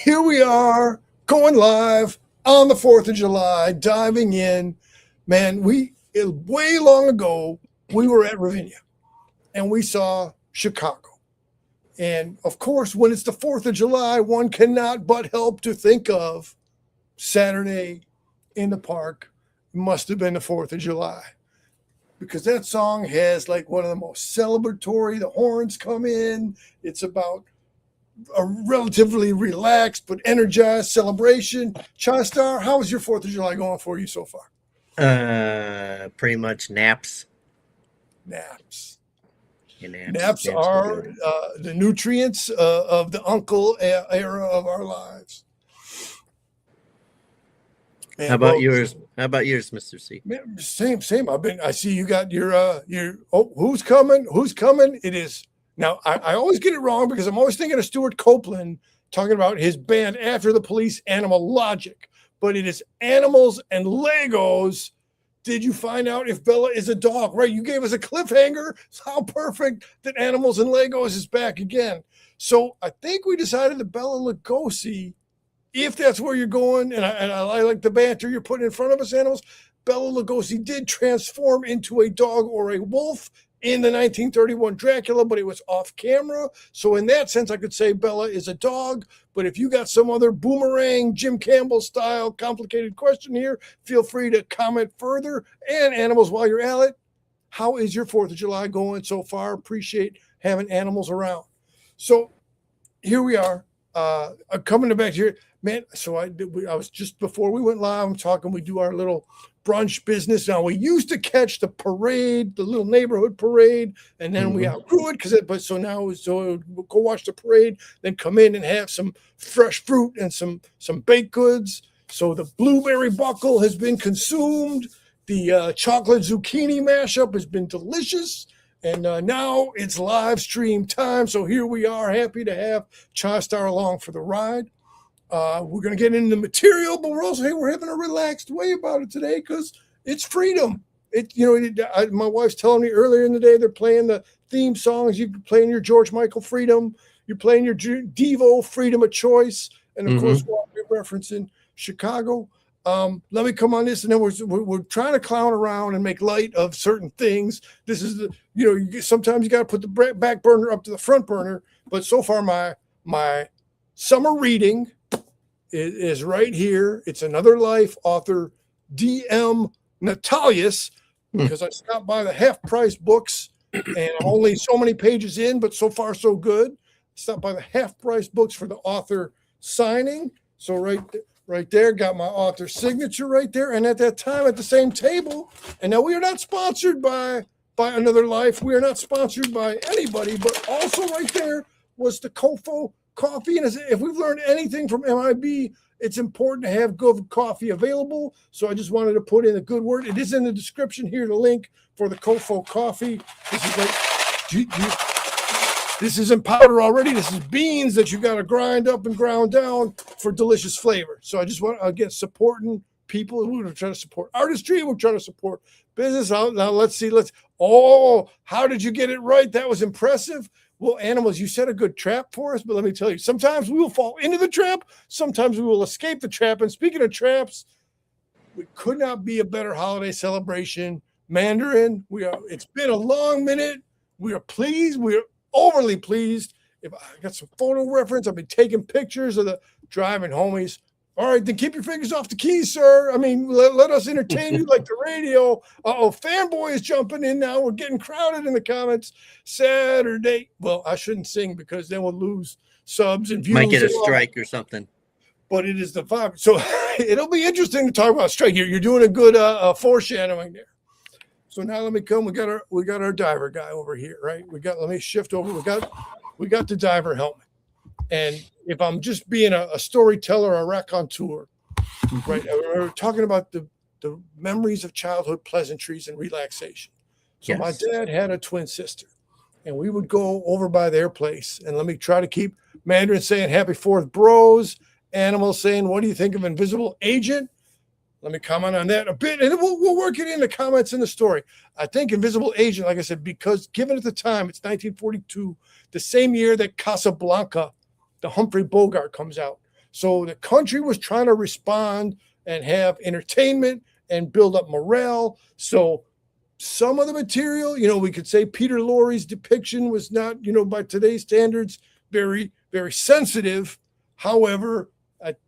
Here we are going live on the 4th of July, diving in. Man, way long ago, we were at Ravinia and we saw Chicago. And of course, when it's the 4th of July, one cannot but help to think of Saturday in the Park. Must have been the 4th of July because that song has like one of the most celebratory. The horns come in. It's about a relatively relaxed but energized celebration. Chastar, how is your 4th of July going for you so far? Pretty much naps. Naps. Naps are the nutrients of the uncle era of our lives. Man, How about yours, Mr. C? Same. I see you got your who's coming? It is. Now, I always get it wrong because I'm always thinking of Stuart Copeland talking about his band After the Police, Animal Logic. But it is Animals and Legos. Did you find out if Bella is a dog? Right, you gave us a cliffhanger. How perfect that Animals and Legos is back again. So I think we decided that Bella Lugosi, if that's where you're going, and I like the banter you're putting in front of us, Animals, Bella Lugosi did transform into a dog or a wolf in the 1931 Dracula, but it was off camera. So in that sense, I could say Bella is a dog. But if you got some other boomerang, Jim Campbell style complicated question here, feel free to comment further. And Animals, while you're at it, how is your 4th of July going so far? Appreciate having animals around. So here we are. Coming back here, man. So I was just before we went live, I'm talking, we do our little brunch business. Now, we used to catch the parade, the little neighborhood parade, and then we outgrew it so now we'll go watch the parade, then come in and have some fresh fruit and some baked goods. So the blueberry buckle has been consumed. The chocolate zucchini mashup has been delicious. And now it's live stream time. So here we are, happy to have Chastar along for the ride. We're going to get into the material, but we're having a relaxed way about it today because it's freedom. My wife's telling me earlier in the day they're playing the theme songs. You're playing your George Michael Freedom. You're playing your Devo Freedom of Choice. And, of course, we'll be referencing Chicago. Let me come on this, and then we're trying to clown around and make light of certain things. This is sometimes you got to put the back burner up to the front burner. But so far, my summer reading is right here. It's Another Life, author M Natalias, because I stopped by the half-price books, and I'm only so many pages in, but so far so good. Stopped by the half-price books for the author signing. So right there, got my author signature right there. And at that time, at the same table, and now we are not sponsored by Another Life. We are not sponsored by anybody, but also right there was the Kofo coffee. And if we've learned anything from MIB, it's important to have good coffee available. So I just wanted to put in a good word. It is in the description here, the link for the Kofo coffee. This is like, this isn't powder already. This is beans that you got to grind up and ground down for delicious flavor. So I just want to, again, supporting people. We're trying to support artistry. We're trying to support business. Now let's see. How did you get it right? That was impressive. Well, Animals, you set a good trap for us, but let me tell you, sometimes we will fall into the trap. Sometimes we will escape the trap. And speaking of traps, we could not be a better holiday celebration. Mandarin, it's been a long minute. We are pleased. We are overly pleased. If I got some photo reference, I've been taking pictures of the driving homies. All right, then keep your fingers off the keys, sir. I mean, let us entertain you like the radio. Fanboy is jumping in now. We're getting crowded in the comments. Saturday. Well, I shouldn't sing because then we'll lose subs and views. Might get a strike or something. But it is the vibe. So it'll be interesting to talk about strike. You're doing a good foreshadowing there. So now let me come. We got our diver guy over here, right? Let me shift over. We got the diver helmet. And if I'm just being a storyteller, a raconteur, right? We're talking about the memories of childhood pleasantries and relaxation. So yes. My dad had a twin sister, and we would go over by their place. And let me try to keep Mandarin saying happy 4th, bros. Animals saying, what do you think of Invisible Agent? Let me comment on that a bit, and we'll work it in the comments in the story. I think Invisible Agent, like I said, because given at the time, it's 1942, the same year that Casablanca, the Humphrey Bogart, comes out. So the country was trying to respond and have entertainment and build up morale. So some of the material, we could say Peter Lorre's depiction was not, by today's standards, very, very sensitive. However,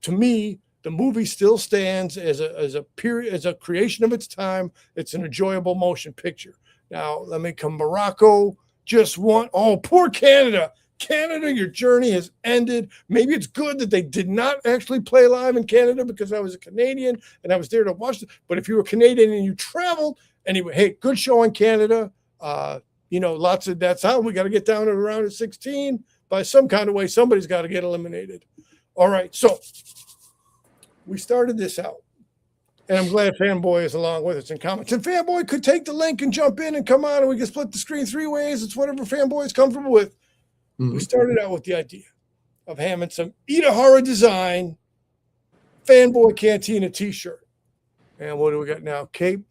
to me, the movie still stands as a creation of its time. It's an enjoyable motion picture. Now, let me come. Morocco just won. Oh, poor Canada. Canada, your journey has ended. Maybe it's good that they did not actually play live in Canada because I was a Canadian and I was there to watch it. But if you were Canadian and you traveled, anyway, hey, good show in Canada. Lots of that's how we got to get down to around at 16. By some kind of way, somebody's got to get eliminated. All right, so we started this out, and I'm glad Fanboy is along with us in comments. And Fanboy could take the link and jump in and come on, and we can split the screen 3 ways. It's whatever Fanboy is comfortable with. Mm-hmm. We started out with the idea of having some Itahara design Fanboy Cantina t-shirt. And what do we got now? Cape.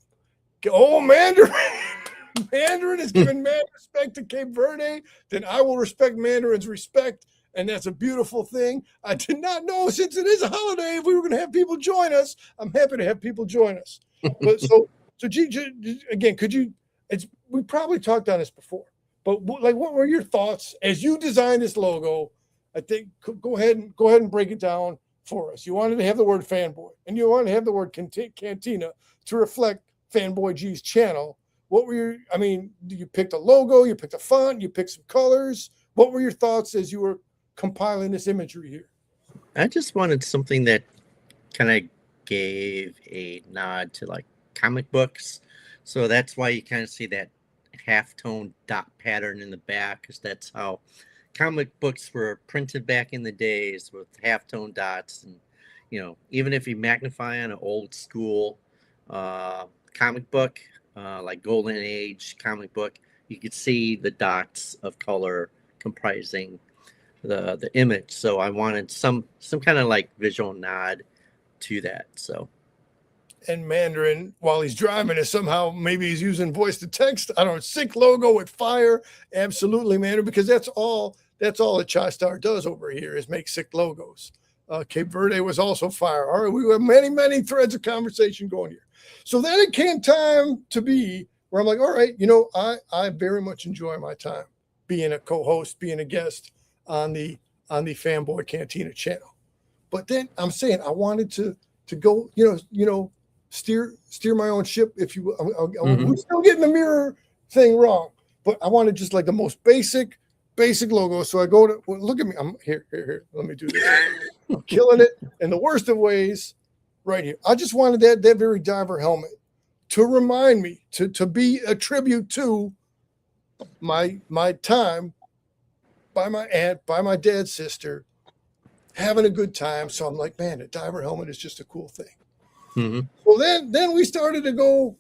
Oh, Mandarin. Mandarin is giving mad respect to Cape Verde. Then I will respect Mandarin's respect. And that's a beautiful thing. I did not know, since it is a holiday, if we were going to have people join us. I'm happy to have people join us. But so again, we probably talked on this before, but what were your thoughts as you designed this logo? I think go ahead and break it down for us. You wanted to have the word Fanboy, and you wanted to have the word Cantina to reflect Fanboy G's channel. What were you picked a logo, you picked a font, you picked some colors. What were your thoughts as you were compiling this imagery here? I just wanted something that kind of gave a nod to like comic books. So that's why you kind of see that halftone dot pattern in the back, because that's how comic books were printed back in the days, with halftone dots. And even if you magnify on an old school comic book, like Golden Age comic book, you could see the dots of color comprising the image. So I wanted some kind of like visual nod to that. So, and Mandarin, while he's driving, is somehow, maybe he's using voice to text. I don't know. Sick logo with fire. Absolutely, Mandarin, because that's all that Chai Star does over here is make sick logos. Cape Verde was also fire. All right, we have many threads of conversation going here. So then it came time to be where I'm like, all right, I very much enjoy my time being a co-host, being a guest on the Fanboy Cantina channel. But then I'm saying I wanted to go, steer my own ship, if you will. We're still getting the mirror thing wrong, but I wanted just like the most basic logo. So I go to, look at me. I'm here. Let me do this. I'm killing it in the worst of ways right here. I just wanted that very diver helmet to remind me to be a tribute to my time by my aunt, by my dad's sister, having a good time. So I'm like, man, a diver helmet is just a cool thing. Mm-hmm. Well, then we started to go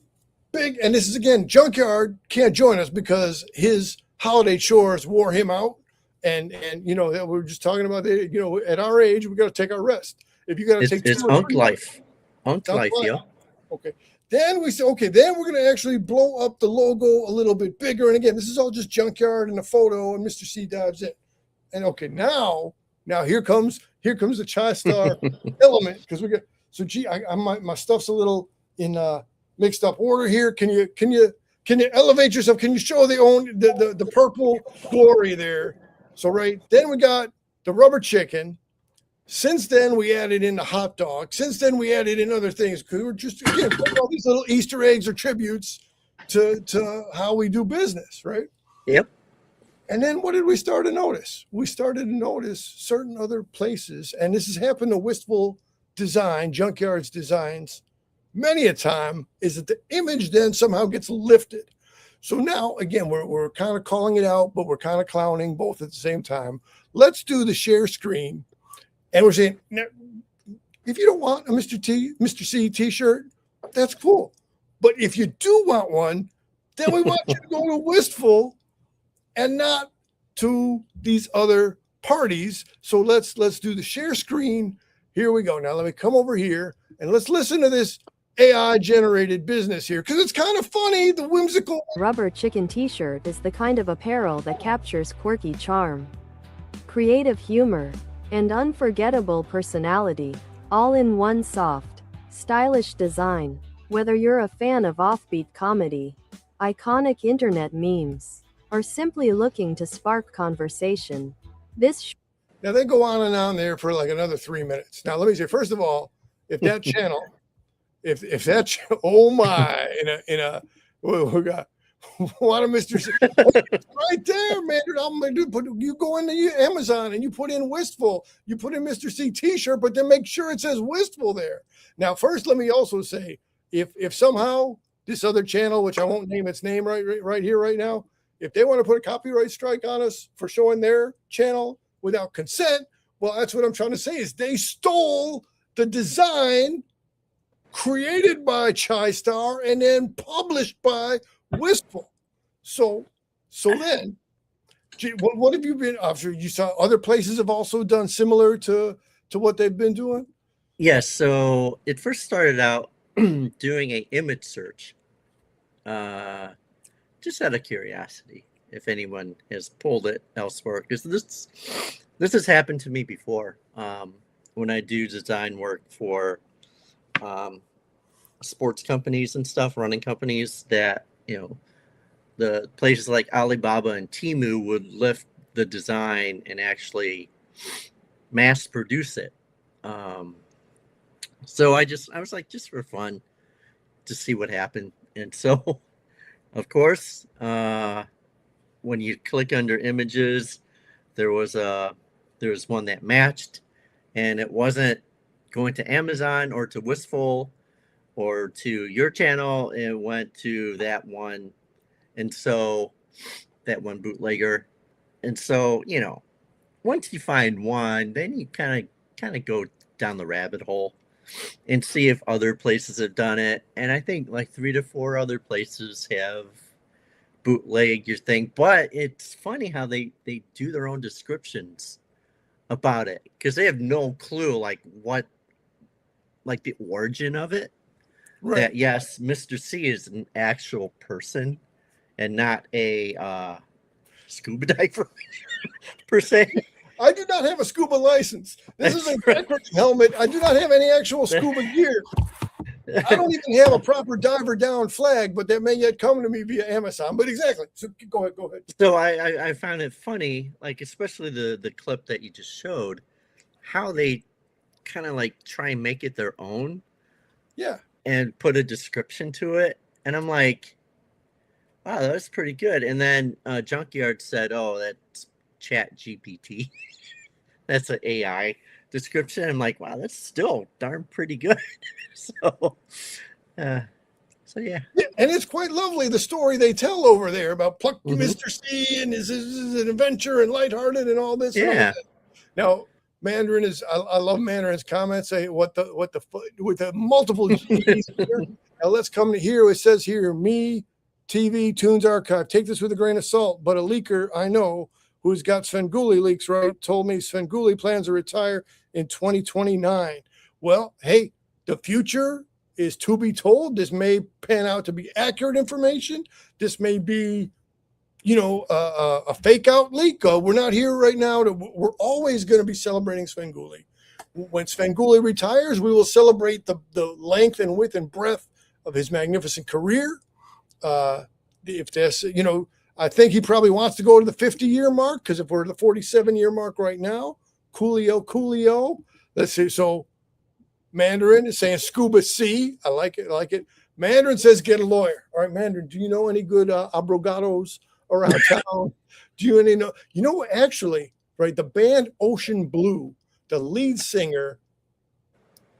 big, and this is again, Junkyard can't join us because his holiday chores wore him out, and we were just talking about that. At our age, we got to take our rest. If you got to take, it's unk life, yeah. Okay. Then we said, okay, then we're going to actually blow up the logo a little bit bigger. And again, this is all just Junkyard and a photo, and Mr. C dives in. And okay, now here comes the Chai Star element, because we got my stuff's a little in mixed up order here. Can you elevate yourself? Can you show the purple glory there? So right then we got the rubber chicken. Since then, we added in the hot dog. Since then, we added in other things, because we're just, again, putting all these little Easter eggs or tributes to how we do business, right? Yep. And then what did we start to notice? We started to notice certain other places, and this has happened to Wistful Design, Junkyard's designs, many a time, is that the image then somehow gets lifted. So now, again, we're kind of calling it out, but we're kind of clowning both at the same time. Let's do the share screen. And we're saying, if you don't want a Mr. C t-shirt, that's cool. But if you do want one, then we want you to go to Wistful and not to these other parties. So let's do the share screen. Here we go. Now let me come over here and let's listen to this AI generated business here, because it's kind of funny, the whimsical. Rubber chicken t-shirt is the kind of apparel that captures quirky charm, creative humor, and unforgettable personality, all in one soft, stylish design. Whether you're a fan of offbeat comedy, iconic internet memes, or simply looking to spark conversation, this Now they go on and on there for like another 3 minutes. Now let me say, first of all, if that channel, if that, oh my, in a, we got one of Mr. Right there, man. I'm gonna do. You go into Amazon and you put in wistful. You put in Mr. C T-shirt, but then make sure it says wistful there. Now, first, let me also say, if somehow this other channel, which I won't name its name right here right now, if they want to put a copyright strike on us for showing their channel without consent, well, that's what I'm trying to say is they stole the design created by ChiStar and then published by Wistful. So then, what have you been after? You saw other places have also done similar to what they've been doing? Yes, so it first started out doing a image search, just out of curiosity, if anyone has pulled it elsewhere, because this has happened to me before. When I do design work for sports companies and stuff, running companies, that the places like Alibaba and Temu would lift the design and actually mass produce it. So I was like, just for fun, to see what happened. And so, of course, when you click under images, there was one that matched, and it wasn't going to Amazon or to Wistful or to your channel. It went to that one. And so that one bootlegger. And so, once you find one, then you kind of go down the rabbit hole and see if other places have done it. And I think like 3 to 4 other places have bootlegged your thing. But it's funny how they do their own descriptions about it, because they have no clue like the origin of it. Right. That yes, Mr. C is an actual person and not a scuba diver per se. I do not have a scuba license. This is a backwards helmet. I do not have any actual scuba gear. I don't even have a proper diver down flag, but that may yet come to me via Amazon. But exactly. So go ahead. So I found it funny, like especially the clip that you just showed, how they kind of like try and make it their own. Yeah. And put a description to it. And I'm like, wow, that's pretty good. And then Junkyard said, oh, that's Chat GPT. That's an AI description. I'm like, wow, that's still darn pretty good. So yeah. And it's quite lovely, the story they tell over there about Plucky Mr. C and his an adventure and lighthearted and all this. Yeah. Now, Mandarin is, I love Mandarin's comments. Say with the multiple G's here. Now let's come to here. It says here, me, TV, Tunes Archive. Take this with a grain of salt, but a leaker I know who's got Svengoolie leaks right told me Svengoolie plans to retire in 2029. Well, hey, the future is to be told. This may pan out to be accurate information. This may be, a fake out leak. We're not here right now. We're always going to be celebrating Svengoolie. When Svengoolie retires, we will celebrate the length and width and breadth of his magnificent career. If that's, I think he probably wants to go to the 50-year mark, because if we're at the 47-year mark right now, Coolio. Let's see. So Mandarin is saying Scuba C. I like it. Mandarin says get a lawyer. All right, Mandarin, do you know any good abrogados around town? Do you know, actually, right, the band Ocean Blue, the lead singer,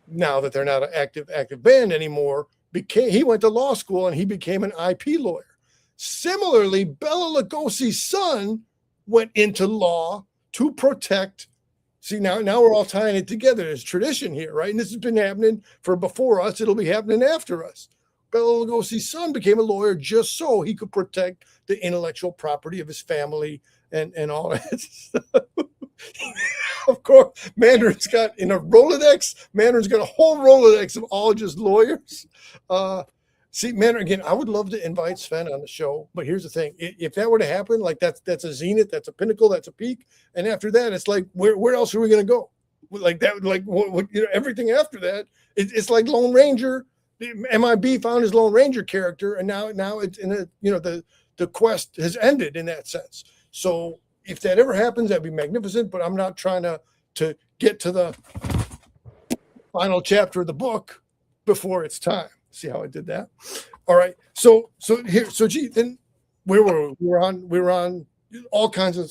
now that they're not an active band anymore, he went to law school and he became an IP lawyer. Similarly, Bela Lugosi's son went into law to protect. See, now we're all tying it together. There's tradition here, right? And this has been happening for before us. It'll be happening after us. Bela Lugosi's son became a lawyer just so he could protect the intellectual property of his family and all that stuff. Of course, Mandarin's got a whole Rolodex of all just lawyers. See, man, again, I would love to invite Sven on the show, but here's the thing: if that were to happen, like that's a zenith, that's a pinnacle, that's a peak, and after that, it's like where else are we going to go? Like that, like what everything after that, it's like Lone Ranger. MIB found his Lone Ranger character, and now it's in a the quest has ended in that sense. So if that ever happens, that'd be magnificent. But I'm not trying to get to the final chapter of the book before it's time. See how I did that? All right. So gee, then where were we? We were on all kinds of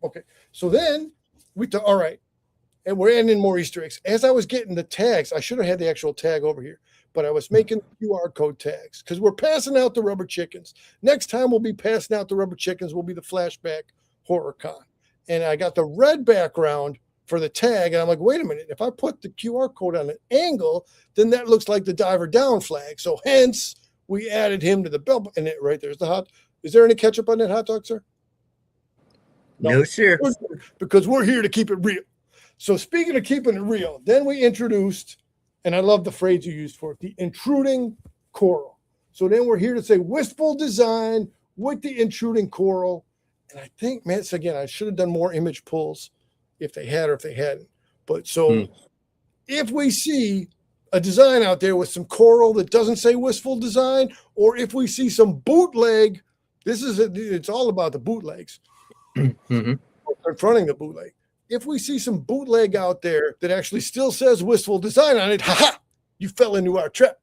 okay. So then all right. And we're adding in more Easter eggs. As I was getting the tags, I should have had the actual tag over here, but I was making QR code tags because we're passing out the rubber chickens. Next time we'll be passing out the rubber chickens will be the flashback horror con. And I got the red background for the tag. And I'm like, wait a minute, if I put the QR code on an angle, then that looks like the diver down flag. So hence we added him to the bell. And right there's the hot. Is there any ketchup on that hot dog, sir? No, sir. Because we're here to keep it real. So speaking of keeping it real, then we introduced, and I love the phrase you used for it, the intruding coral. So then we're here to say wistful design with the intruding coral. And I think, man, so again, I should have done more image pulls if they had or if they hadn't. But so if we see a design out there with some coral that doesn't say wistful design, or if we see some bootleg, it's all about the bootlegs. Confronting the bootleg. If we see some bootleg out there that actually still says wistful design on it, you fell into our trap.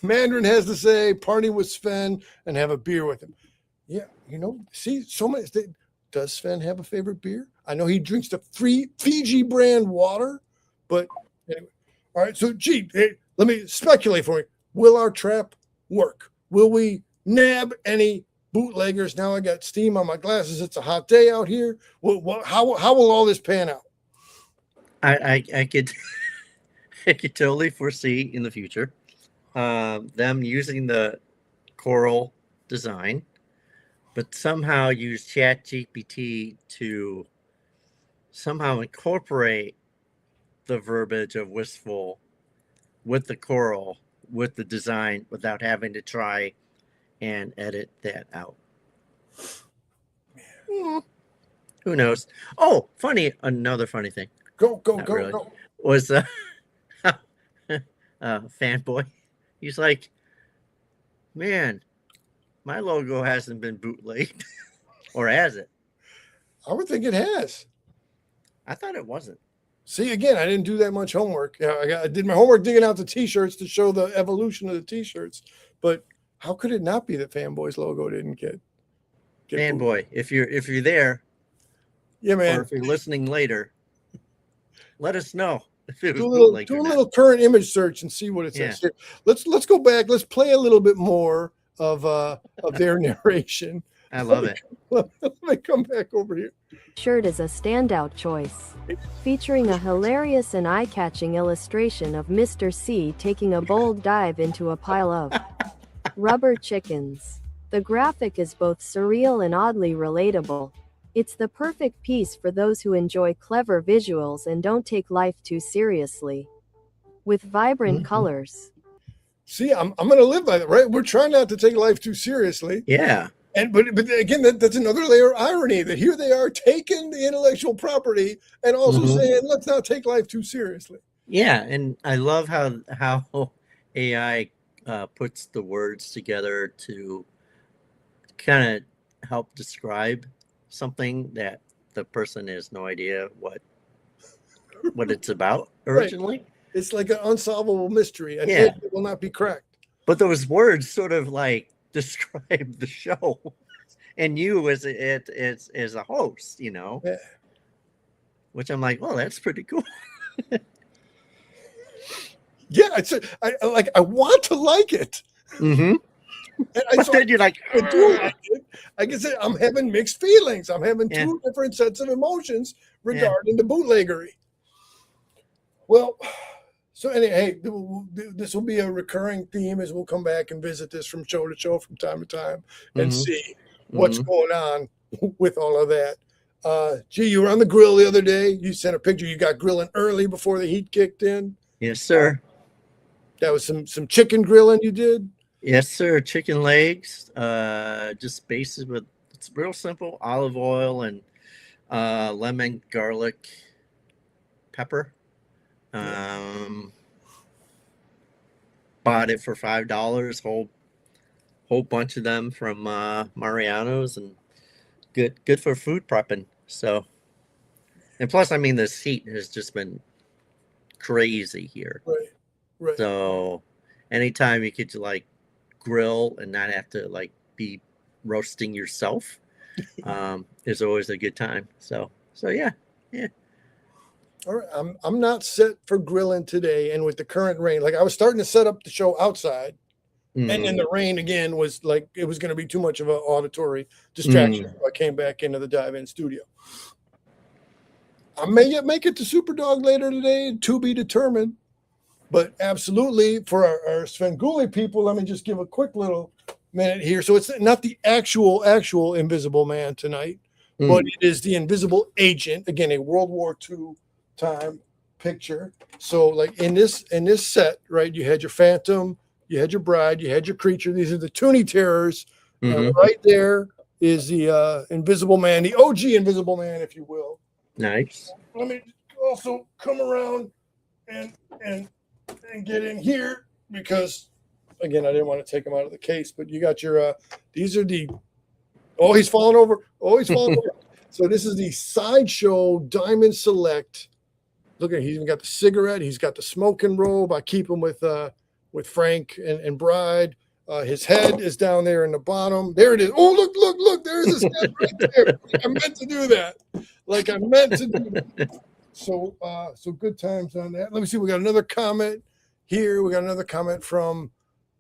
Mandarin has to say, party with Sven and have a beer with him. Yeah, see, so many. Does Sven have a favorite beer? I know he drinks the Fiji brand water, but anyway. All right, so let me speculate for you. Will our trap work? Will we nab any bootleggers? Now I got steam on my glasses. It's a hot day out here. How will all this pan out? I could I could totally foresee in the future them using the coral design, but somehow use ChatGPT to somehow incorporate the verbiage of wistful with the coral, with the design, without having to try and edit that out. Who knows? Oh, another funny thing. Go Was fanboy. He's like, man, my logo hasn't been bootlegged. Or has it? I would think it has. I thought it wasn't. See, again, I didn't do that much homework. I did my homework digging out the T-shirts to show the evolution of the T-shirts. But how could it not be that Fanboy's logo didn't get Fanboy? If you're there, yeah, man, or if you're listening later, let us know if it was do a little current image search and see what it says. Here, let's go back. Let's play a little bit more of their narration. I love it. Let me come back over here. Shirt is a standout choice, featuring a hilarious and eye-catching illustration of Mr. C taking a bold dive into a pile of rubber chickens. The graphic is both surreal and oddly relatable. It's the perfect piece for those who enjoy clever visuals and don't take life too seriously. With vibrant colors. See, I'm going to live by that, right? We're trying not to take life too seriously. Yeah. But again, that's another layer of irony that here they are taking the intellectual property and also saying, let's not take life too seriously. Yeah, and I love how AI puts the words together to kind of help describe something that the person has no idea what it's about originally. Right. It's like an unsolvable mystery, and it will not be cracked. But those words sort of like describe the show and you as a host, which I'm like, well, that's pretty cool. Yeah, I want to like it. But then you're like, I do like it. Like I said, I'm having mixed feelings. I'm having two different sets of emotions regarding the bootleggery. Well, so anyway, hey, this will be a recurring theme as we'll come back and visit this from show to show from time to time and see what's going on with all of that. You were on the grill the other day. You sent a picture. You got grilling early before the heat kicked in. Yes, sir. That was some chicken grilling you did. Yes, sir. Chicken legs, just basted with, it's real simple, olive oil and lemon, garlic, pepper. Bought it for $5, whole bunch of them from Mariano's, and good for food prepping. So, and plus, I mean, this heat has just been crazy here. Right. So, anytime you could like grill and not have to like be roasting yourself, is always a good time. So yeah. All right, I'm not set for grilling today, and with the current rain, like I was starting to set up the show outside, and then the rain again was like it was going to be too much of an auditory distraction. So I came back into the dive-in studio. I may yet make it to Superdog later today, to be determined. But absolutely, for our Svengoolie people, let me just give a quick little minute here. So it's not the actual Invisible Man tonight, but it is the Invisible Agent. Again, a World War II time picture. So like in this set, right, you had your Phantom, you had your Bride, you had your Creature. These are the Toonie Terrors. Right there is the Invisible Man, the OG Invisible Man, if you will. Nice. Let me also come around and get in here because, again, I didn't want to take him out of the case, but you got your, these are the, oh, he's falling over. Oh, he's falling over. So this is the Sideshow Diamond Select. Look at, he's even got the cigarette. He's got the smoking robe. I keep him with Frank and Bride. His head is down there in the bottom. There it is. Oh, look. There's his head right there. I meant to do that. So good times on that. Let me see. We got another comment here. We got another comment from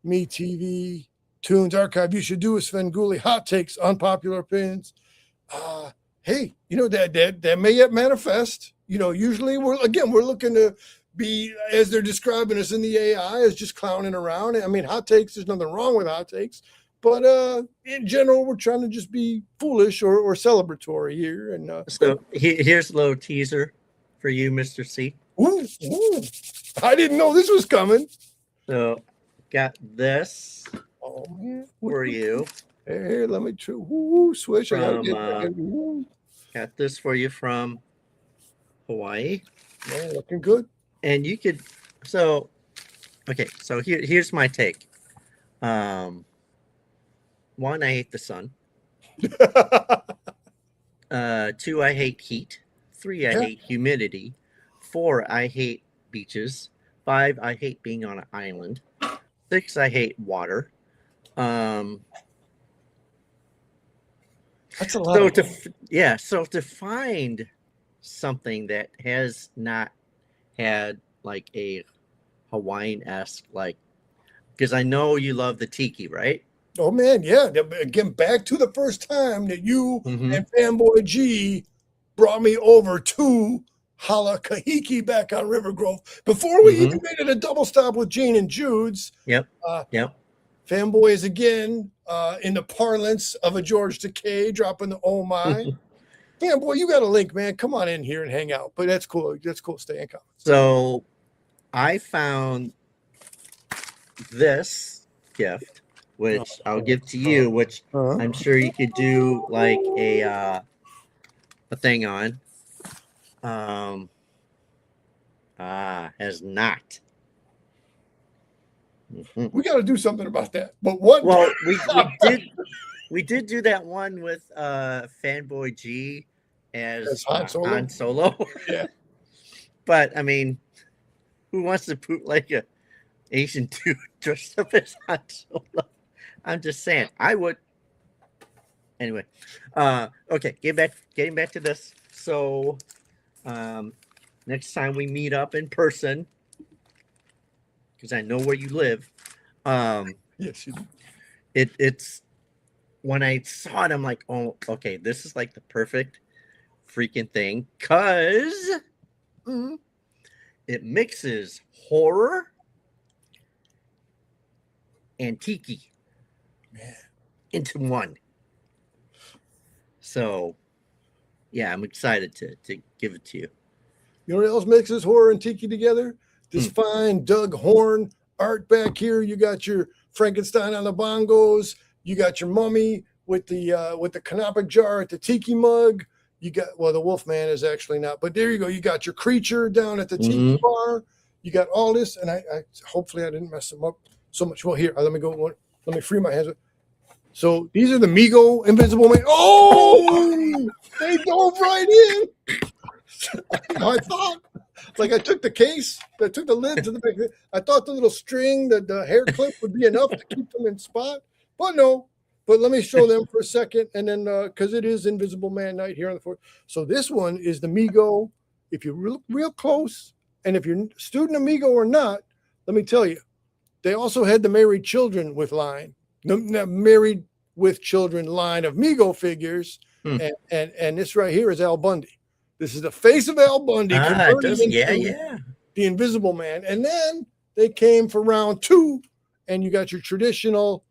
Me TV Tunes Archive. You should do a Svengoolie hot takes, unpopular opinions. Hey, that may yet manifest. Usually we're looking to be, as they're describing us in the AI, as just clowning around. I mean, hot takes, there's nothing wrong with hot takes, but in general, we're trying to just be foolish or celebratory here. And so here's a little teaser for you, Mr. C. Ooh, I didn't know this was coming. So got this for you. Here, let me switch. Got this for you from Hawaii. Yeah, looking good. And you could, okay, so here's my take. One, I hate the sun. 2, I hate heat. 3, I hate humidity. 4, I hate beaches. 5, I hate being on an island. 6, I hate water. That's a lot. So to find something that has not had like a Hawaiian-esque, like, because I know you love the tiki, right? Oh man, yeah. Again, back to the first time that you and Fanboy G brought me over to Hala Kahiki back on River Grove before we even made it a double stop with Gene and Jude's. Yep. Fanboy is again in the parlance of a George Takei dropping the oh my. Fanboy, you got a link, man. Come on in here and hang out. But that's cool. Stay in comments. So I found this gift, which I'll give to you, which I'm sure you could do like a thing on. Has not. We got to do something about that. But what? Well, we did do that one with Fanboy G as Han Solo. Yeah. But I mean, who wants to put like a Asian dude dressed up as Han Solo? I'm just saying, I would. Anyway, okay, getting back to this. So, next time we meet up in person, because I know where you live. Yes, you do. It's when I saw it, I'm like, oh, okay, this is like the perfect freaking thing, because it mixes horror and tiki into one. So, yeah, I'm excited to give it to you. You know what else mixes horror and tiki together? This fine Doug Horn art back here. You got your Frankenstein on the bongos. You got your mummy with the canopic jar at the tiki mug. You got, well, the Wolfman is actually not, but there you go. You got your creature down at the tiki bar. You got all this, and I hopefully I didn't mess them up so much. Well, here, let me go. Let me free my hands. So these are the Mego Invisible Man. Oh, they dove right in. I thought, like, I took the case, I took the lid to the back. I thought the little string, the hair clip would be enough to keep them in spot, but no. But let me show them for a second, and then because it is Invisible Man Night here on the 4th. So this one is the Mego. If you look real close, and if you're a student of Mego or not, let me tell you, they also had the Married Children with line, the Married with Children line of Mego figures, and this right here is Al Bundy. This is the face of Al Bundy. The Invisible Man, and then they came for round 2, and you got your traditional.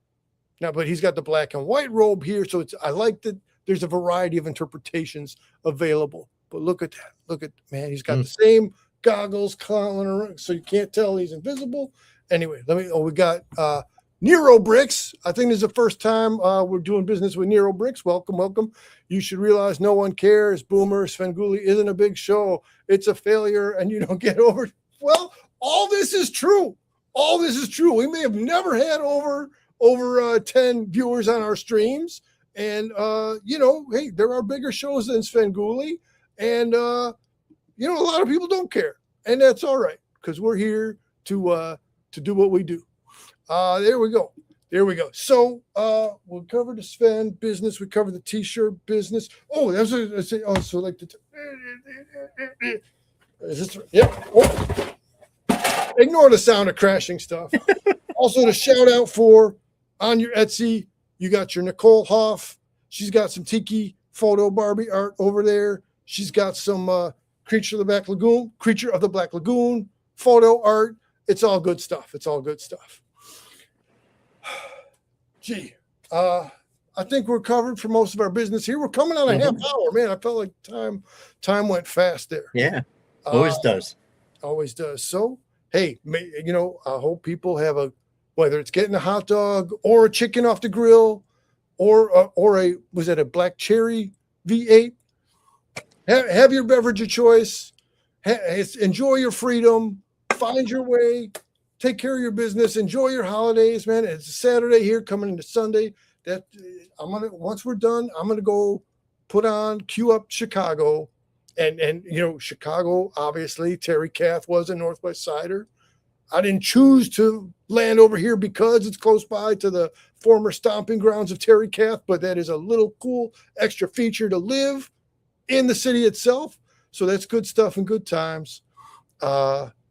Now, but he's got the black and white robe here, so I like that there's a variety of interpretations available. But look at that. Look at, man, he's got the same goggles, clowning around, so you can't tell he's invisible. Anyway, we got Nero Bricks. I think this is the first time we're doing business with Nero Bricks. Welcome, welcome. You should realize no one cares. Boomer, Svengoolie isn't a big show. It's a failure, and you don't get over. Well, all this is true. All this is true. We may have never had over 10 viewers on our streams. And, hey, there are bigger shows than Svengoolie. And, a lot of people don't care. And that's all right, because we're here to do what we do. There we go. There we go. So we'll cover the Sven business. We covered the T-shirt business. Oh, that's what I say. Oh, so like the. Is this? Yep. Oh. Ignore the sound of crashing stuff. Also, to shout out for on your Etsy, you got your Nicole Hoff. She's got some Tiki photo Barbie art over there. She's got some Creature of the Black Lagoon photo art. It's all good stuff. It's all good stuff. Gee, I think we're covered for most of our business here. We're coming on a half hour, man. I felt like time went fast there. Yeah, always does. Always does. So, hey, I hope people have whether it's getting a hot dog or a chicken off the grill, or was that a black cherry V8? Have your beverage of choice. Enjoy your freedom. Find your way. Take care of your business. Enjoy your holidays, man. It's a Saturday here coming into Sunday. Once we're done, I'm gonna go cue up Chicago, and Chicago, obviously Terry Kath was a Northwest Sider. I didn't choose to land over here because it's close by to the former stomping grounds of Terry Kath, but that is a little cool extra feature to live in the city itself. So that's good stuff and good times.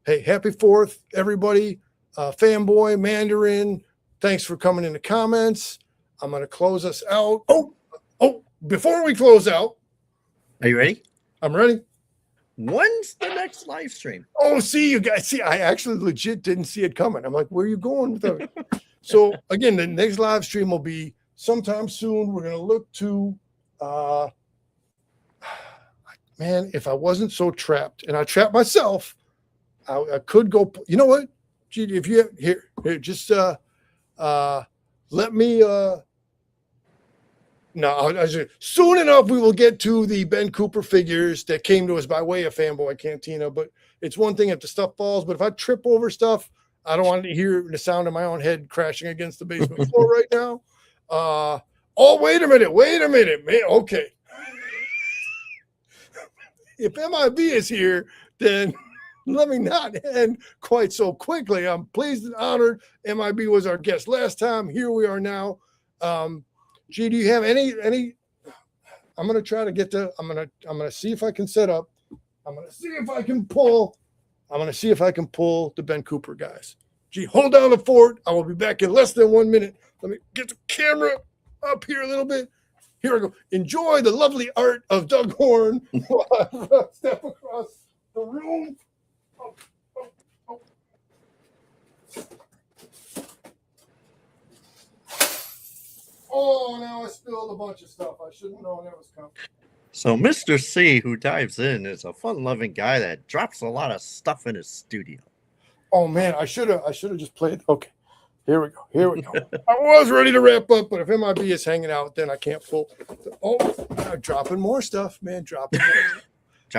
Hey, happy 4th, everybody. Fanboy, Mandarin, thanks for coming in the comments. I'm going to close us out. Oh, before we close out. Are you ready? I'm ready. When's the next live stream? Oh, see, you guys. See, I actually legit didn't see it coming. I'm like, where are you going with that? So, again, the next live stream will be sometime soon. We're going to look to, man, if I wasn't so trapped, and I trapped myself, I could go, you know what? Gee, if you have, here, just let me, no, soon enough, we will get to the Ben Cooper figures that came to us by way of Fanboy Cantina. But it's one thing if the stuff falls, but if I trip over stuff, I don't want to hear the sound of my own head crashing against the basement floor right now. Wait a minute, man. Okay. If MIB is here, then let me not end quite so quickly. I'm pleased and honored. MIB was our guest last time. Here we are now. G, do you have any? I'm gonna try to get to. I'm gonna see if I can set up. I'm gonna see if I can pull the Ben Cooper guys. G, hold down the fort. I will be back in less than 1 minute. Let me get the camera up here a little bit. Here I go. Enjoy the lovely art of Doug Horn while I step across the room. Oh, now I spilled a bunch of stuff. I shouldn't have known that was coming. So Mr. C, who dives in, is a fun-loving guy that drops a lot of stuff in his studio. Oh man, I should have just played. Okay, here we go. Here we go. I was ready to wrap up, but if MIB is hanging out, then I can't pull. Oh, I'm dropping more stuff, man. Dropping more.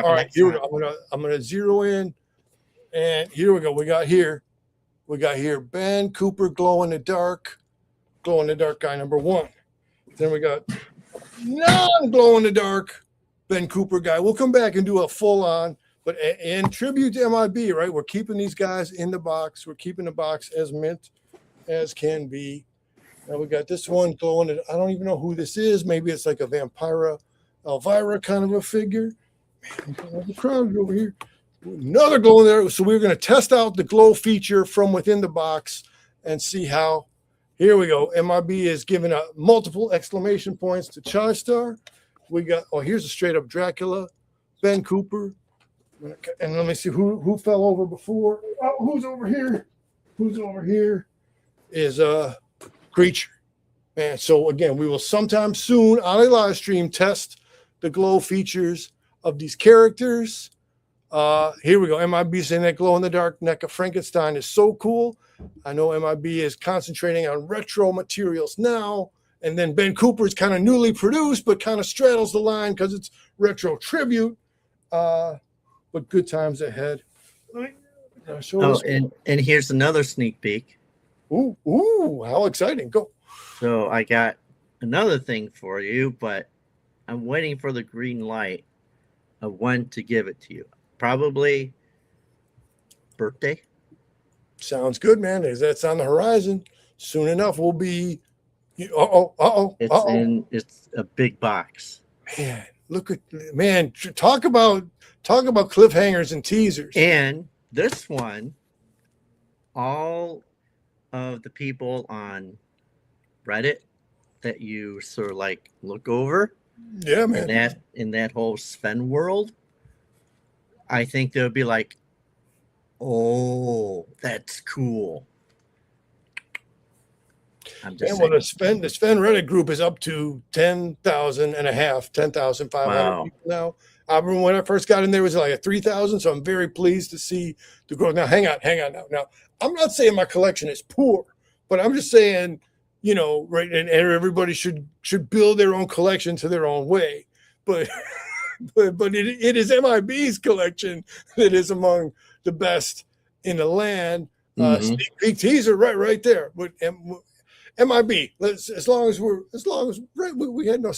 All right, here we go. I'm gonna zero in, and here we go. We got here Ben Cooper glow in the dark guy number 1. Then we got non-glow in the dark Ben Cooper guy. We'll come back and do a full on, but in tribute to MIB, right? We're keeping these guys in the box. We're keeping the box as mint as can be. Now we got this one glowing. I don't even know who this is. Maybe it's like a Vampira Elvira kind of a figure. Man, the crowd over here. Another glow in there. So we're going to test out the glow feature from within the box and see how. Here we go. MIB is giving out multiple exclamation points to Chai-Star. We got, here's a straight up Dracula, Ben Cooper. And let me see who fell over before. Oh, who's over here? Who's over here is Creature. And so again, we will sometime soon on a live stream test the glow features of these characters. Here we go. MIB saying that glow in the dark neck of Frankenstein is so cool. I know MIB is concentrating on retro materials now, and then Ben Cooper is kind of newly produced, but kind of straddles the line because it's retro tribute. But good times ahead. And here's another sneak peek. Ooh, how exciting. Go. So I got another thing for you, but I'm waiting for the green light of when to give it to you. Probably birthday. Sounds good, man. That's on the horizon. Soon enough, we'll be. It's a big box. Man, look at talk about cliffhangers and teasers. And this one, all of the people on Reddit that you sort of like look over, yeah, man, in that whole Sven world, I think they'll be like, oh, that's cool. I'm just saying. Well, the Sven Reddit group is up to 10,500 Wow. people now. I remember when I first got in there, it was like a 3,000. So I'm very pleased to see the growth. Now, hang on now. Now, I'm not saying my collection is poor, but I'm just saying, right, and everybody should build their own collection to their own way. But but it is MIB's collection that is among the best in the land. Sneak peek teaser right there. But MIB, as long as right, we had no.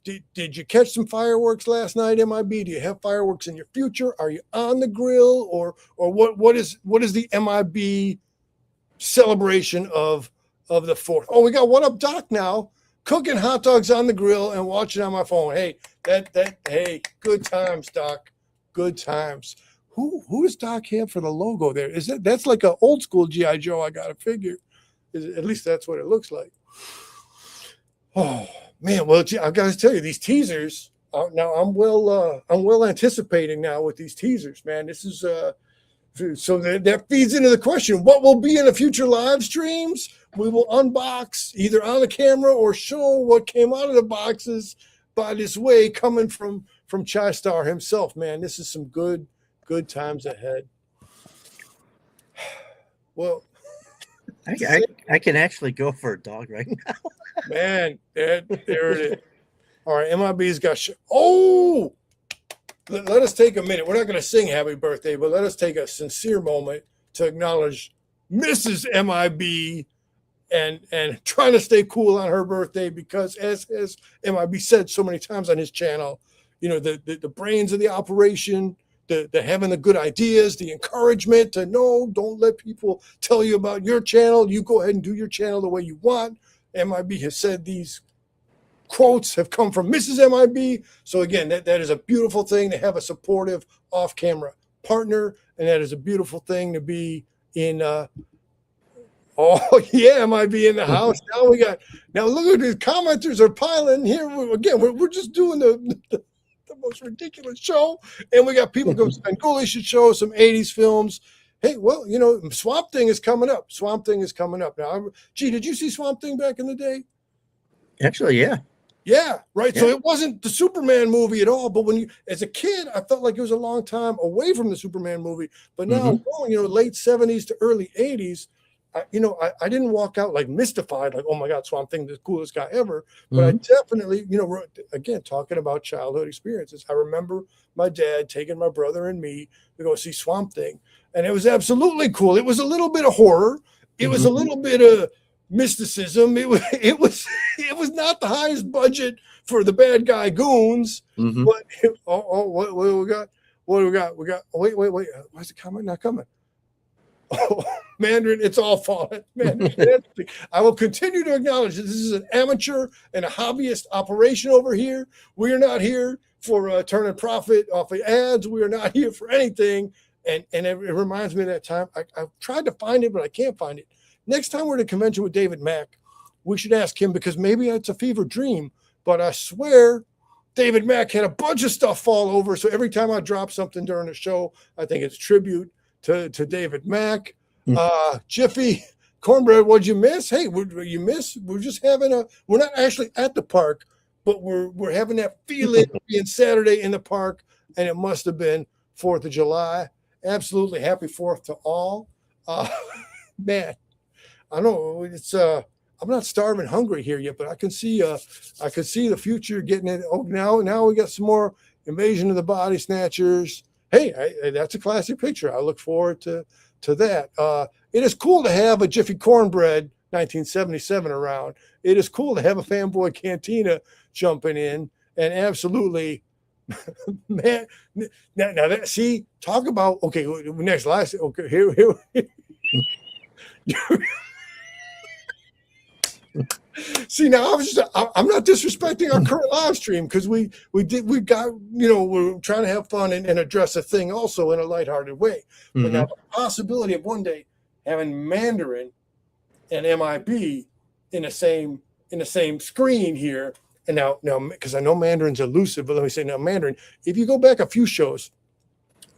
Did you catch some fireworks last night, MIB? Do you have fireworks in your future? Are you on the grill, or what is the MIB celebration of the 4th? Oh, we got What Up Doc now, cooking hot dogs on the grill and watching on my phone. Hey, hey, good times, Doc. Good times. Who does Doc have for the logo there? That's like an old school G.I. Joe, I gotta figure. At least that's what it looks like. Oh man, well, I gotta tell you, these teasers. Now I'm well anticipating now with these teasers, man. This is so that feeds into the question: what will be in the future live streams? We will unbox either on the camera or show what came out of the boxes by this way, coming from Chai-Star himself. Man, this is some good times ahead. Well, I can actually go for a dog right now. Man, there it is. All right, MIB's got let us take a minute. We're not going to sing happy birthday, but let us take a sincere moment to acknowledge Mrs. MIB and trying to stay cool on her birthday, because as MIB said so many times on his channel, the brains of the operation, the having the good ideas, the encouragement to don't let people tell you about your channel. You go ahead and do your channel the way you want. MIB has said these quotes have come from Mrs. MIB. So again, that is a beautiful thing to have a supportive off-camera partner, and that is a beautiful thing to be in. MIB in the house. Now look at these commenters are piling here. We're just doing the most ridiculous show, and we got people come spend Ghoulie should show some 80s films. Hey, well, Swamp Thing is coming up. Now, did you see Swamp Thing back in the day? Actually, yeah. Yeah, right. So Yeah. it wasn't the Superman movie at all. But when you, as a kid, I felt like it was a long time away from the Superman movie. But now, late 70s to early 80s, I didn't walk out like mystified, like, oh my God, Swamp Thing, the coolest guy ever. But I definitely, again, talking about childhood experiences, I remember my dad taking my brother and me to go see Swamp Thing. And it was absolutely cool. It was a little bit of horror. It was a little bit of mysticism. It was not the highest budget for the bad guy goons, but what do we got? What do we got? We got wait. Why is the comment not coming? Oh, Mandarin, it's all falling. Mandarin, I will continue to acknowledge that this is an amateur and a hobbyist operation over here. We are not here for turning profit off of ads. We are not here for anything. And it reminds me of that time. I've tried to find it, but I can't find it. Next time we're at a convention with David Mack, we should ask him, because maybe it's a fever dream, but I swear David Mack had a bunch of stuff fall over. So every time I drop something during the show, I think it's tribute to David Mack. Jiffy, Cornbread, what'd you miss? Hey, you miss? We're just having we're not actually at the park, but we're having that feeling of being Saturday in the park, and it must have been 4th of July. Absolutely happy 4th to all. Man, I know it's I'm not starving hungry here yet, but I can see the future getting it. Oh, now we got some more Invasion of the Body Snatchers. Hey, that's a classic picture. I look forward to that. It is cool to have a Jiffy Cornbread 1977 around. It is cool to have a Fanboy Cantina jumping in, and absolutely, man. Now that, see, talk about, okay, next last, okay, here. See, now I'm not disrespecting our current live stream, because we got, we're trying to have fun and address a thing also in a lighthearted way. But now the possibility of one day having Mandarin and MIB in the same screen here, and now because I know Mandarin's elusive, but let me say now, Mandarin, if you go back a few shows,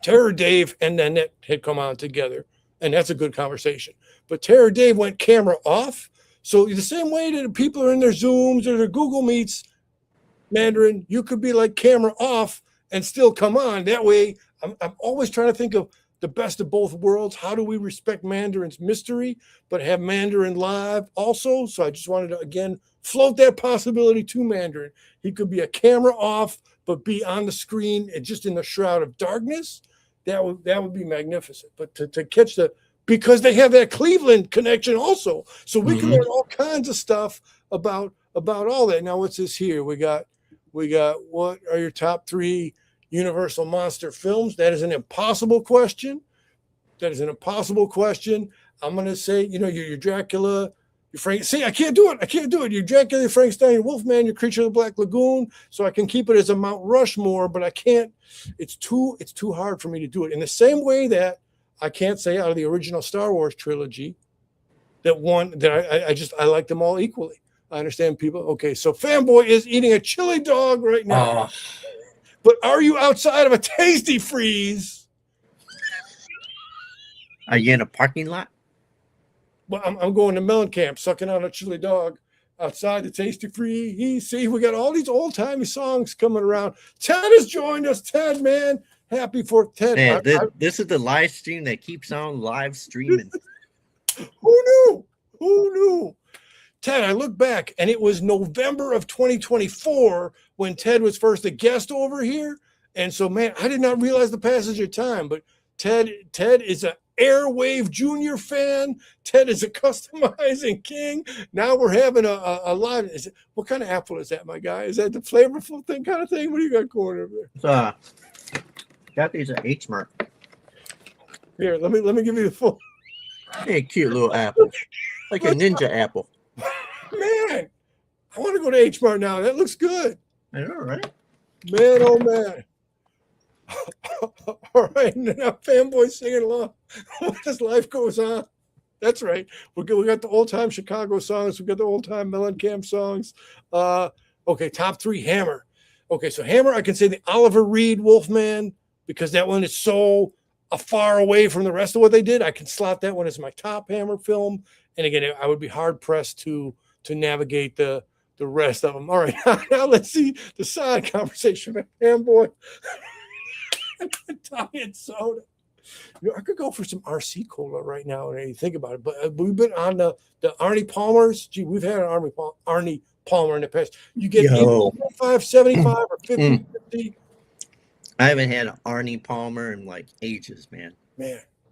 Terror Dave and Nanette had come on together, and that's a good conversation. But Terror Dave went camera off. So the same way that people are in their Zooms or their Google Meets, Mandarin, you could be like camera off and still come on. That way, I'm always trying to think of the best of both worlds. How do we respect Mandarin's mystery, but have Mandarin live also? So I just wanted to, again, float that possibility to Mandarin. He could be a camera off, but be on the screen and just in the shroud of darkness. That would be magnificent. But to catch because they have that Cleveland connection also. So we can learn all kinds of stuff about all that. Now, what's this here? We got what are your top 3 Universal monster films? That is an impossible question. I'm going to say, your Dracula, your Frank. See, I can't do it. Your Dracula, your Frankenstein, your Wolfman, your Creature of the Black Lagoon. So I can keep it as a Mount Rushmore, but I can't. It's too hard for me to do it. In the same way that I can't say out of the original Star Wars trilogy that I like them all equally. I understand people. Okay, so Fanboy is eating a chili dog right now. But are you outside of a Tasty Freeze? Are you in a parking lot? Well, I'm going to Mellencamp, sucking on a chili dog outside the Tasty Freeze. See, we got all these old-timey songs coming around. Ted has joined us. Ted, man. Happy for Ted. Man, this is the live stream that keeps on live streaming. Who knew? Ted, I look back, and it was November of 2024 when Ted was first a guest over here. And so, man, I did not realize the passage of time. But Ted is an Airwave Junior fan. Ted is a customizing king. Now we're having a live. What kind of apple is that, my guy? Is that the flavorful thing kind of thing? What do you got going over there? Got these at H Mart. Here, let me give you the full. Hey, cute little apple, like a ninja apple. Man, I want to go to H Mart now. That looks good. I know, right? Man, oh man. All right, now Fanboy singing along as life goes on. That's right. We got the old time Chicago songs. We got the old time Mellencamp songs. Okay, top 3 Hammer. Okay, so Hammer, I can say the Oliver Reed Wolfman, because that one is so far away from the rest of what they did. I can slot that one as my top Hammer film. And again, I would be hard pressed to navigate the the rest of them. All right, now let's see the side conversation with Hamboy and Italian soda. I could go for some RC cola right now when you think about it, but we've been on the Arnie Palmers. Gee, we've had an Arnie Palmer in the past. You get 5, 75 or 50, 50. I haven't had an Arnie Palmer in like ages, man.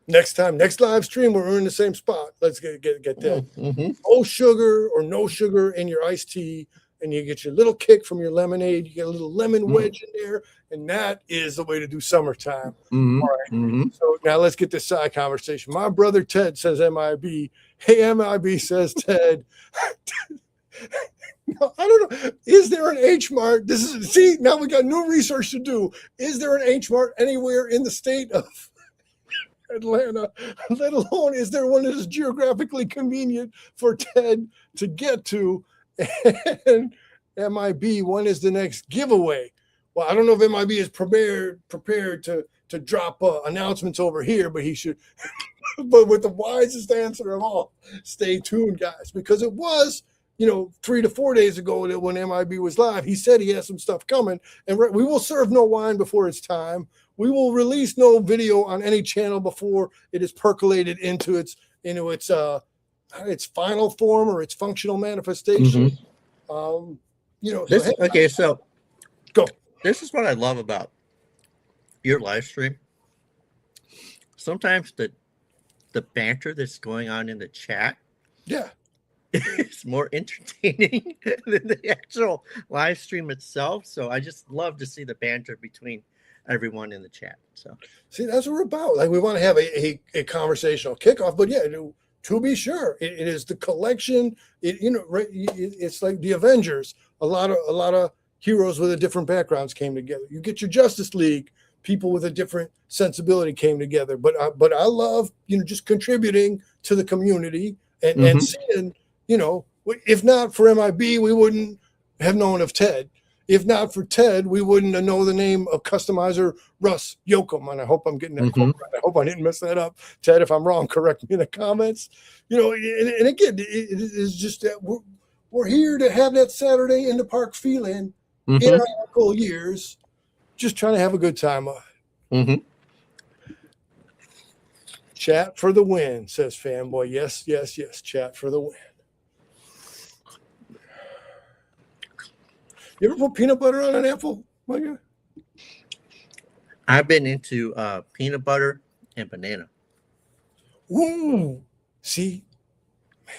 Next live stream, we're in the same spot. Let's get that. No sugar or no sugar in your iced tea, and you get your little kick from your lemonade. You get a little lemon wedge in there, and that is the way to do summertime. All right. So now let's get this side conversation. My brother Ted says MIB. Hey, MIB says Ted. No, I don't know. Is there an H Mart? See, now we got new research to do. Is there an H Mart anywhere in the state of Atlanta, let alone is there one that is geographically convenient for Ted to get to? And MIB, when is the next giveaway? Well, I don't know if MIB is prepared to drop announcements over here, but he should. But with the wisest answer of all, stay tuned, guys, because it was 3 to 4 days ago that when MIB was live, he said he has some stuff coming, and we will serve no wine before it's time. We will release no video on any channel before it is percolated into its final form or its functional manifestation. So go. This is what I love about your live stream. Sometimes the banter that's going on in the chat, it's more entertaining than the actual live stream itself. So I just love to see the banter between everyone in the chat. So see, that's what we're about. Like, we want to have a conversational kickoff, but to be sure, it is the collection. It's like the Avengers. A lot of heroes with a different backgrounds came together. You get your Justice League, people with a different sensibility came together. But I love just contributing to the community and seeing. If not for MIB, we wouldn't have known of Ted. If not for Ted, we wouldn't have known the name of customizer Russ Yoakum. And I hope I'm getting that quote right. I hope I didn't mess that up. Ted, if I'm wrong, correct me in the comments. And again, it is just that we're here to have that Saturday in the park feeling in our local years, just trying to have a good time. Chat for the win, says Fanboy. Yes, chat for the win. You ever put peanut butter on an apple, Micah? I've been into peanut butter and banana. Ooh, see, man,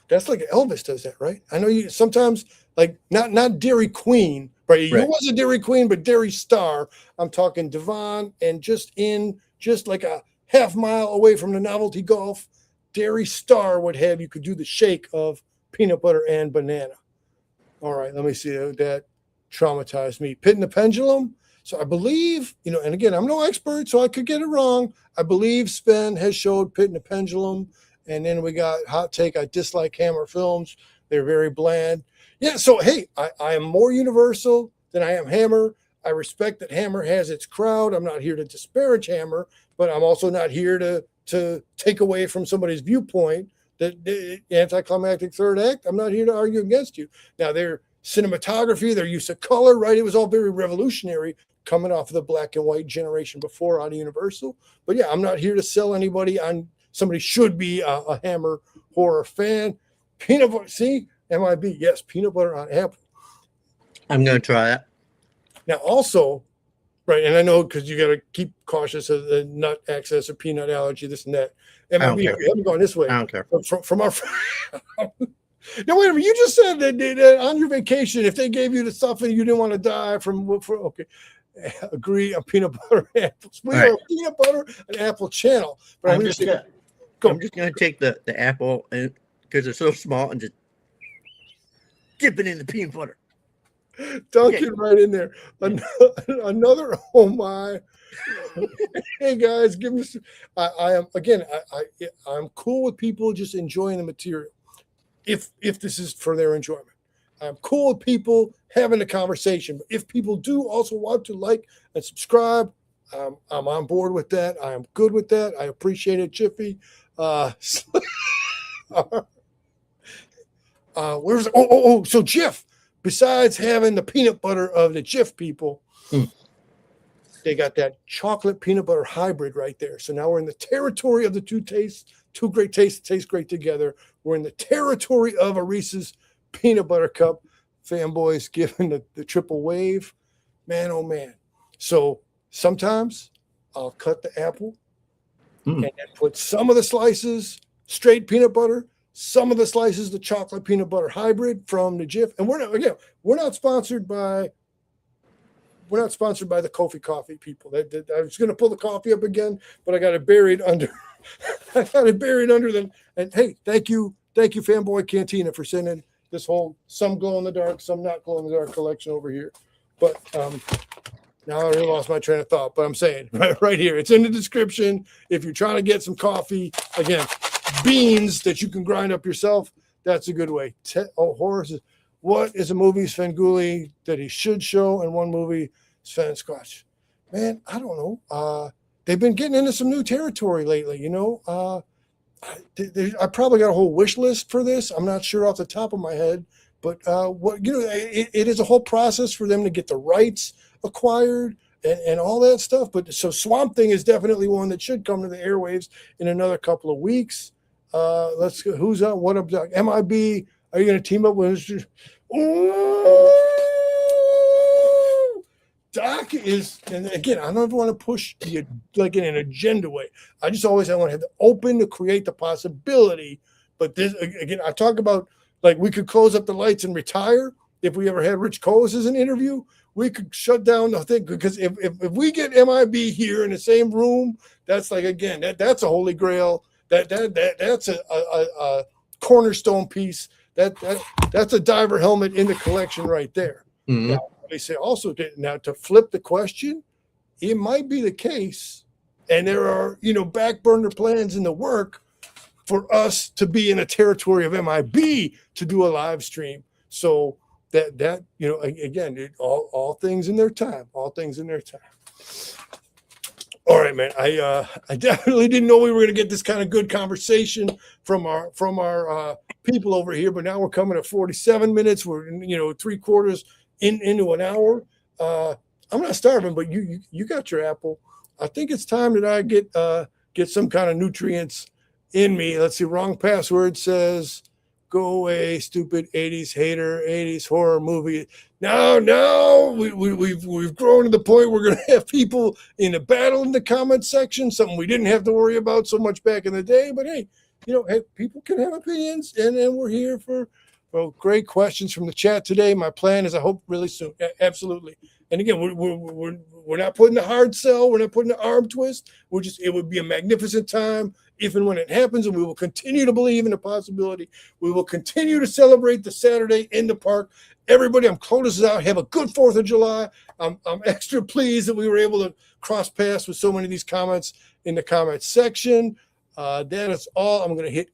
that's like Elvis does that, right? I know you sometimes, like, not Dairy Queen, right? You was a Dairy Queen, but Dairy Star. I'm talking Devon, and just like a half mile away from the Novelty Golf, Dairy Star would have you could do the shake of peanut butter and banana. All right, let me see. That traumatized me. Pit and the Pendulum. So I believe, and again, I'm no expert, so I could get it wrong. I believe Spen has showed Pit and the Pendulum. And then we got Hot Take. I dislike Hammer films. They're very bland. Yeah, so, hey, I am more Universal than I am Hammer. I respect that Hammer has its crowd. I'm not here to disparage Hammer, but I'm also not here to take away from somebody's viewpoint. The anticlimactic third act, I'm not here to argue against you. Now, their cinematography, their use of color, right? It was all very revolutionary coming off of the black and white generation before on Universal. But yeah, I'm not here to sell anybody on somebody should be a Hammer horror fan. Peanut butter, see, MIB, yes, peanut butter on apple. I'm going to try that. Now, also, right, and I know because you got to keep cautious of the nut access or peanut allergy, this and that. MIB, we haven't gone this way. I don't care. From our no, wait a minute. You just said that on your vacation, if they gave you the stuff and you didn't want to die okay. Agree on peanut butter and apples. We are a peanut butter and apple channel. But I'm just going to take the apple because it's so small and just dip it in the peanut butter. Dunk it right in there. Another oh my. Hey guys, give me some. I'm cool with people just enjoying the material. If this is for their enjoyment. I'm cool with people having a conversation. But if people do also want to like and subscribe, I'm on board with that. I am good with that. I appreciate it, Jiffy. Where's so Jif, besides having the peanut butter of the Jif people, they got that chocolate peanut butter hybrid right there. So now we're in the territory of the two great tastes that taste great together. We're in the territory of a Reese's peanut butter cup. Fanboys giving the triple wave. Man, oh man. So sometimes I'll cut the apple and then put some of the slices straight peanut butter, some of the slices the chocolate peanut butter hybrid from the Jif. And we're not sponsored by the Kofi Coffee people. I was going to pull the coffee up again, but I got it buried under. I got it buried under them. And hey, thank you, Fanboy Cantina, for sending this whole some glow in the dark, some not glow in the dark collection over here. But now I already lost my train of thought. But I'm saying right here, it's in the description. If you're trying to get some coffee, again, beans that you can grind up yourself, that's a good way. Horace, what is a movie Svengoolie that he should show in one movie? Sven Squatch. Man, I don't know. They've been getting into some new territory lately, you know. I probably got a whole wish list for this. I'm not sure off the top of my head, but it is a whole process for them to get the rights acquired and all that stuff. But so Swamp Thing is definitely one that should come to the airwaves in another couple of weeks. Let's go. Who's on? What up, Doc? MIB? Are you going to team up with? Doc is, and again, I don't want to push like in an agenda way. I just always want to have the open to create the possibility. But this, again, I talk about like we could close up the lights and retire. If we ever had Rich Coles as an interview, we could shut down the thing, because if we get MIB here in the same room, that's like, again, that's a holy grail. That's a cornerstone piece. That's a diver helmet in the collection right there. Mm-hmm. Now, they say also now to flip the question, it might be the case, and there are back burner plans in the work for us to be in a territory of MIB to do a live stream. So that again, all things in their time. All things in their time. All right, man. I definitely didn't know we were going to get this kind of good conversation from our people over here, but now we're coming at 47 minutes. We're 3/4 into an hour. I'm not starving, but you got your apple. I think it's time that I get some kind of nutrients in me. Let's see. Wrong password says, "Go away, stupid 80s hater, 80s horror movie." Now we've grown to the point we're going to have people in a battle in the comment section, something we didn't have to worry about so much back in the day. But hey, people can have opinions, and we're here for great questions from the chat today. My plan is, I hope really soon. Absolutely. And again, we're not putting the hard sell. We're not putting the arm twist. It would be a magnificent time if and when it happens, and we will continue to believe in the possibility. We will continue to celebrate the Saturday in the park. Everybody, I'm closing this out. Have a good 4th of July. I'm extra pleased that we were able to cross paths with so many of these comments in the comments section. That is all I'm going to hit.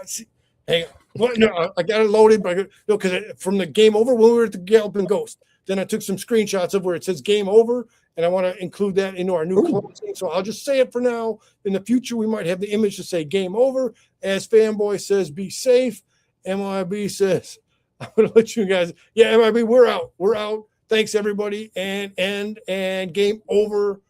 See. Hang on. Well, no, I got it loaded, but because from the game over when we were at the Galloping Ghost, then I took some screenshots of where it says game over, and I want to include that into our new closing. So I'll just say it for now. In the future, we might have the image to say game over. As Fanboy says, be safe. MIB says, I'm going to let you guys. Yeah, MIB, we're out. We're out. Thanks, everybody. And game over.